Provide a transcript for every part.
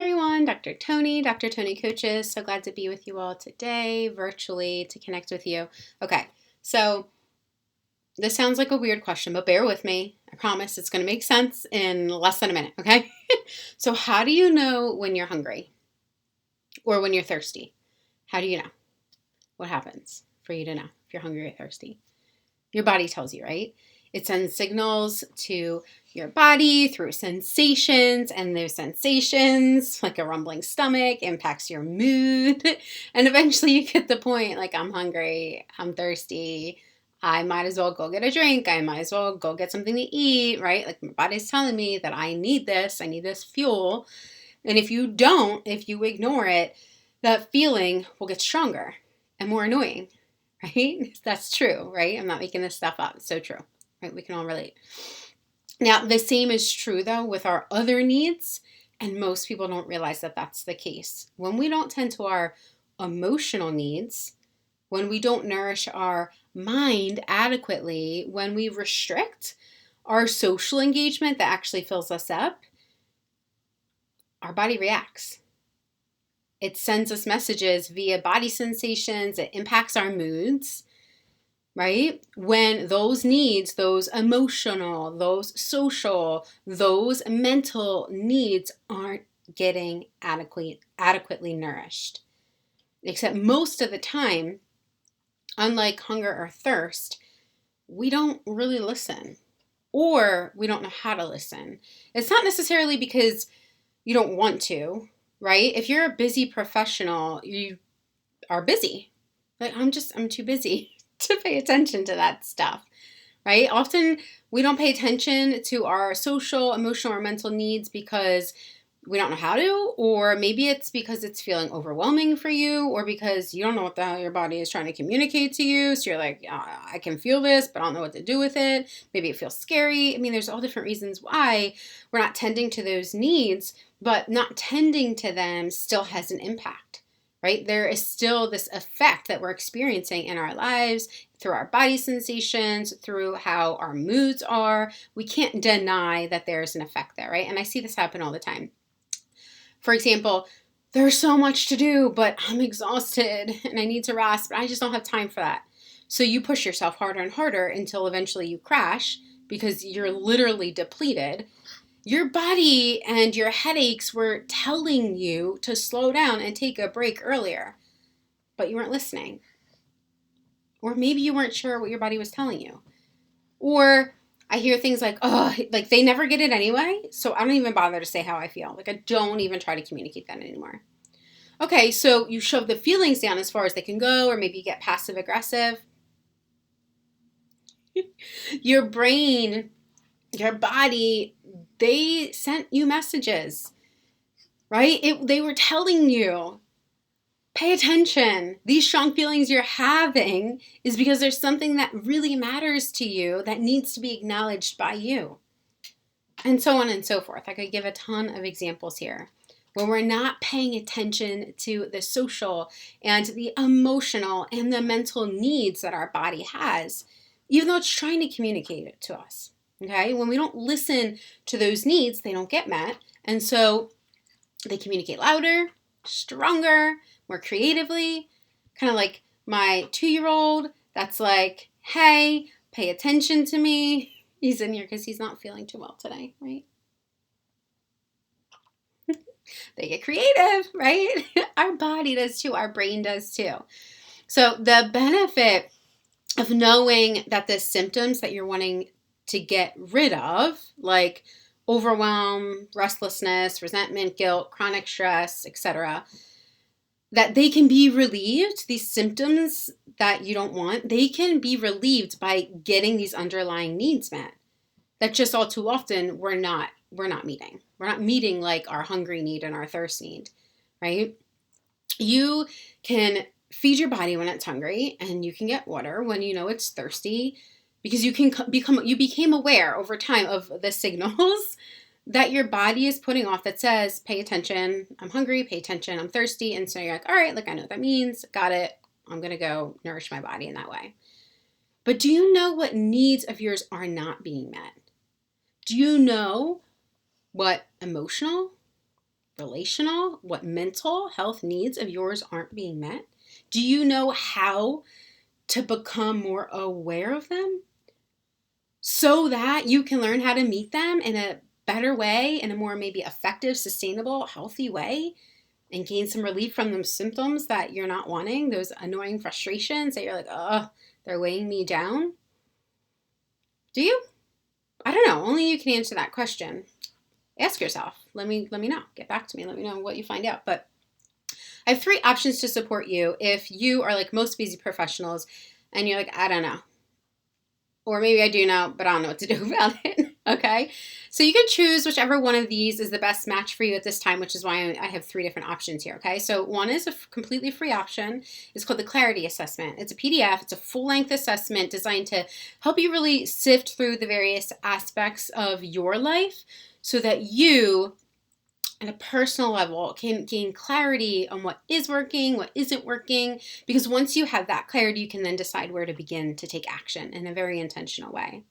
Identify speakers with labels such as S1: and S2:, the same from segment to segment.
S1: Everyone, Dr. Toni, Dr. Toni Coaches. So glad to be with you all today, virtually, to connect with you. Okay, so this sounds like a weird question, but bear with me. I promise it's going to make sense in less than a minute, okay? So, how do you know when you're hungry or when you're thirsty? How do you know? What happens for you to know if you're hungry or thirsty? Your body tells you, right? It sends signals to your body through sensations, and those sensations, like a rumbling stomach, impacts your mood. And eventually you get the point, like, I'm hungry, I'm thirsty, I might as well go get a drink, I might as well go get something to eat, right? Like, my body's telling me that I need this fuel. And if you don't, if you ignore it, that feeling will get stronger and more annoying, right? That's true, right? I'm not making this stuff up. It's so true, right? We can all relate. Now, the same is true, though, with our other needs, and most people don't realize that that's the case. When we don't tend to our emotional needs, when we don't nourish our mind adequately, when we restrict our social engagement that actually fills us up, our body reacts. It sends us messages via body sensations. It impacts our moods, right? When those needs, those emotional, those social, those mental needs aren't getting adequately nourished. Except most of the time, unlike hunger or thirst, we don't really listen, or we don't know how to listen. It's not necessarily because you don't want to, right? If you're a busy professional, you are busy. Like, I'm too busy to pay attention to that stuff, right? Often we don't pay attention to our social, emotional, or mental needs because we don't know how to, or maybe it's because it's feeling overwhelming for you, or because you don't know what the hell your body is trying to communicate to you. So you're like, I can feel this, but I don't know what to do with it. Maybe it feels scary. I mean, there's all different reasons why we're not tending to those needs, but not tending to them still has an impact, right? There is still this effect that we're experiencing in our lives through our body sensations, through how our moods are. We can't deny that there's an effect there, right? And I see this happen all the time. For example, there's so much to do, but I'm exhausted and I need to rest, but I just don't have time for that. So you push yourself harder and harder until eventually you crash because you're literally depleted. Your body and your headaches were telling you to slow down and take a break earlier, but you weren't listening. Or maybe you weren't sure what your body was telling you. Or I hear things like, oh, like they never get it anyway, so I don't even bother to say how I feel. Like, I don't even try to communicate that anymore. Okay, so you shove the feelings down as far as they can go, or maybe you get passive aggressive. Your brain, your body, they sent you messages, right? They were telling you, pay attention. These strong feelings you're having is because there's something that really matters to you that needs to be acknowledged by you. And so on and so forth. I could give a ton of examples here. When we're not paying attention to the social and the emotional and the mental needs that our body has, even though it's trying to communicate it to us. Okay? When we don't listen to those needs, they don't get met. And so they communicate louder, stronger, more creatively. Kind of like my 2-year-old that's like, hey, pay attention to me. He's in here because he's not feeling too well today, right? They get creative, right? Our body does too. Our brain does too. So the benefit of knowing that the symptoms that you're wanting to get rid of, like overwhelm, restlessness, resentment, guilt, chronic stress, etc., that they can be relieved, these symptoms that you don't want, they can be relieved by getting these underlying needs met that just all too often we're not meeting. We're not meeting like our hungry need and our thirst need, right? You can feed your body when it's hungry, and you can get water when you know it's thirsty, because you became aware over time of the signals that your body is putting off that says, pay attention, I'm hungry, pay attention, I'm thirsty. And so you're like, all right, like, I know what that means, got it, I'm gonna go nourish my body in that way. But do you know what needs of yours are not being met? Do you know what emotional, relational, what mental health needs of yours aren't being met? Do you know how to become more aware of them so that you can learn how to meet them in a better way, in a more maybe effective, sustainable, healthy way, and gain some relief from those symptoms that you're not wanting, those annoying frustrations that you're like, oh, they're weighing me down? Do you? I don't know. Only you can answer that question. Ask yourself. Let me know. Get back to me. Let me know what you find out. But I have 3 options to support you if you are like most busy professionals and you're like, I don't know. Or maybe I do know, but I don't know what to do about it. Okay. So you can choose whichever one of these is the best match for you at this time, which is why I have 3 different options here. Okay. So one is a completely free option. It's called the Clarity Assessment. It's a PDF. It's a full-length assessment designed to help you really sift through the various aspects of your life so that you, at a personal level, can gain clarity on what is working, what isn't working, because once you have that clarity, you can then decide where to begin to take action in a very intentional way.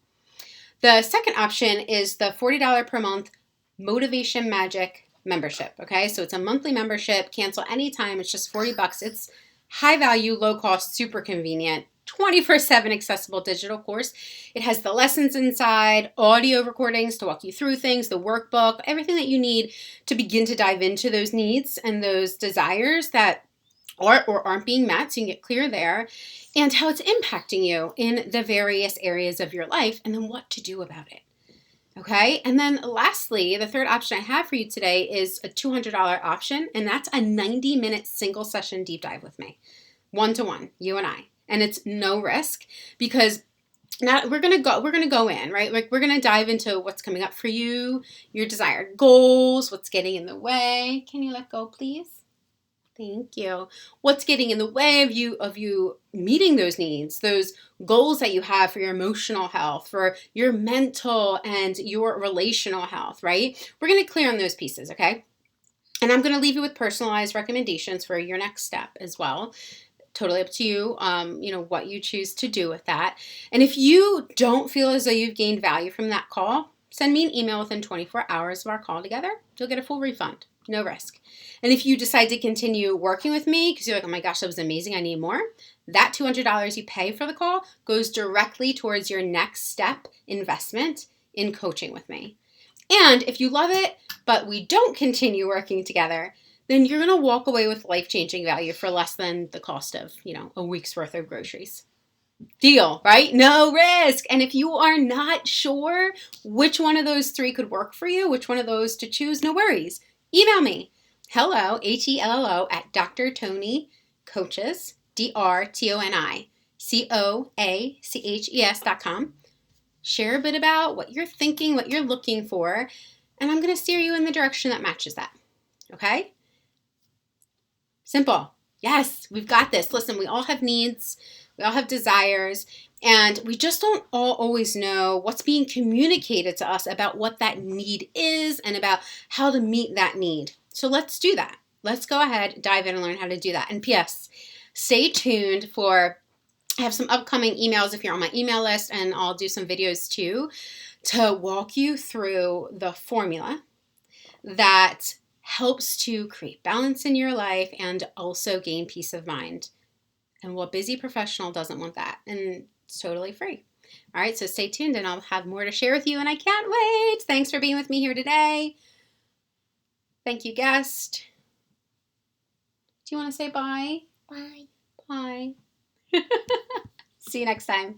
S1: The second option is the $40 per month Motivation Magic membership. Okay, so it's a monthly membership, cancel anytime, it's just $40. It's high value, low cost, super convenient, 24/7 accessible digital course. It has the lessons inside, audio recordings to walk you through things, the workbook, everything that you need to begin to dive into those needs and those desires that are or aren't being met, so you can get clear there, and how it's impacting you in the various areas of your life, and then what to do about it. Okay, and then lastly, the third option I have for you today is a $200 option, and that's a 90-minute single session deep dive with me, one-to-one, you and I. And it's no risk because now we're gonna go in, right? Like we're gonna dive into what's coming up for you, your desired goals, what's getting in the way. Can you let go, please? Thank you. What's getting in the way of you meeting those needs, those goals that you have for your emotional health, for your mental and your relational health, right? We're gonna clear on those pieces, okay? And I'm gonna leave you with personalized recommendations for your next step as well. Totally up to you, what you choose to do with that. And if you don't feel as though you've gained value from that call, send me an email within 24 hours of our call together. You'll get a full refund, no risk. And if you decide to continue working with me because you're like, oh my gosh, that was amazing, I need more, that $200 you pay for the call goes directly towards your next step investment in coaching with me. And if you love it, but we don't continue working together, then you're going to walk away with life-changing value for less than the cost of, a week's worth of groceries. Deal, right? No risk. And if you are not sure which one of those 3 could work for you, which one of those to choose, no worries. Email me. Hello, HELLO, at Dr. Toni Coaches, DrToniCoaches.com. Share a bit about what you're thinking, what you're looking for, and I'm going to steer you in the direction that matches that. Okay? Simple. Yes, we've got this. Listen, we all have needs. We all have desires. And we just don't all always know what's being communicated to us about what that need is and about how to meet that need. So let's do that. Let's go ahead, dive in and learn how to do that. And P.S., stay tuned for, I have some upcoming emails if you're on my email list, and I'll do some videos too to walk you through the formula that helps to create balance in your life and also gain peace of mind. And what busy professional doesn't want that? And it's totally free. All right, so stay tuned and I'll have more to share with you, and I can't wait. Thanks for being with me here today. Thank you, guest. Do you want to say bye?
S2: Bye.
S1: Bye. See you next time.